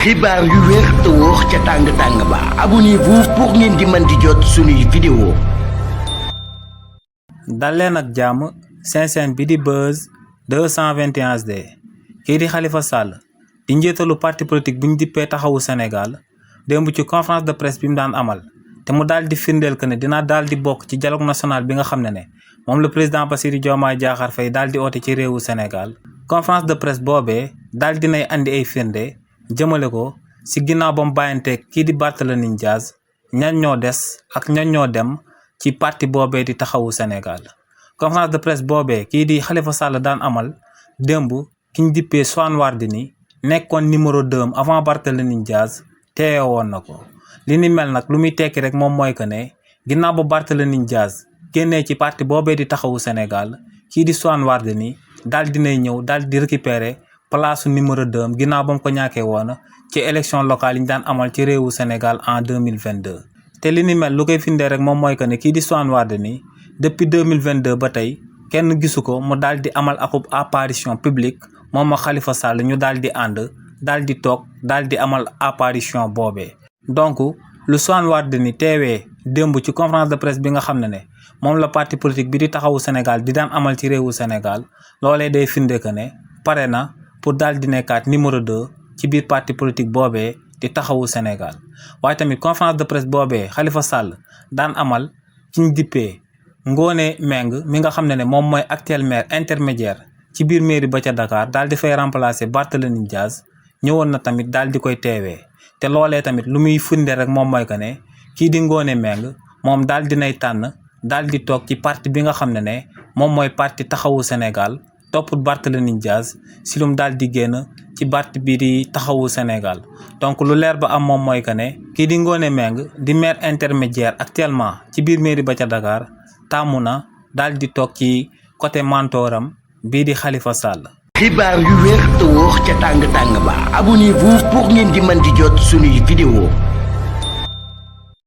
xibaar yu wér te wóor ca tàng-tàng ba abonnez-vous pour ngeen di mën di jot suñuy vidéo. dal leen ak jàmm seen chaîne bi di Buzz 221 HD kii di Khalifa Sall di njiitalu parti politique bu ñu dippee taxawu Sénégal démb ci conférence de presse bi mu daan amal te mu daal di firndeel que ne dina daal di bokk ci dialogue national bi nga xam ne moom le président Bassirou Diomaye Diakhar Faye daal di oote ci réewu Sénégal. conférence de presse boobee daal dinay andi ay firnde jëmale ko si ginnaaw ba mu bàyyanteeg kii di Barthélémy Dias ñan ñoo des ak ñan ñoo dem ci parti boobee di taxawu Sénégal. conférence de presse boobee kii di Khalifa Sall daan amal démb ki ñu dippee Soham Wardini nekkoon numéro 2 avant Barthélémy Dias teewe woon na ko. li ni mel nag lu muy tekki rek moom mooy que ne ginnaaw ba Barthélémy Dias génnee ci parti boobee di taxawu Sénégal kii di Soham Wardini daal dinay ñëw daal di récupérer place numéro 2 ginnaaw ba mu ko ñàkkee woon ci élection locale yi ñu daan amal ci réewu Sénégal en 2022. te li ni mel lu koy findee rek moom mooy que ne kii di Soham Wardini depuis 2022 ba tey kenn gisu ko mu daal di amal akub apparition publique moom ak Khalifa Sall ñu daal di ànd daal di toog daal di amal apparition boobee. donc lu Soham Wardini teewee démb ci conférence de presse bi nga xam ne moom la parti politique bi di taxawu Sénégal di daan amal ci réewu Sénégal loolee day finde que ne pare na pour daal di nekkaat numéro 2 ci biir parti politique boobee di taxawu Sénégal. waaye tamit conférence de presse boobee Khalifa Sall daan amal ci ñu dippee Ngoné Meng mi nga xam ne moom mooy actuel maire intermédiaire ci biir mairie ba ca Dakar daal di fay remplacer Barthélémy Dias ñëwoon na tamit daal di koy teewee. te loolee tamit lu muy firnde rek moom mooy que ne kii di Ngoné Meng moom daal dinay tànn daal di toog ci parti bi nga xam ne moom mooy parti taxawu Sénégal topput Barthélémy Dias si lum daal di génn ci parti bi di taxawu Sénégal. donc lu leer ba am moom mooy que ne kii di Ngoné Meng di maire intermédiaire actuellement ci biir mairie ba ca Dakar tàmmu na daal di toog ci côté mentoram bii di Khalifa Sall. xibaar yu wér te wóor ca tàng-tàng ba abonnez-vous pour ngeen di mën di jot suñuy vidéo.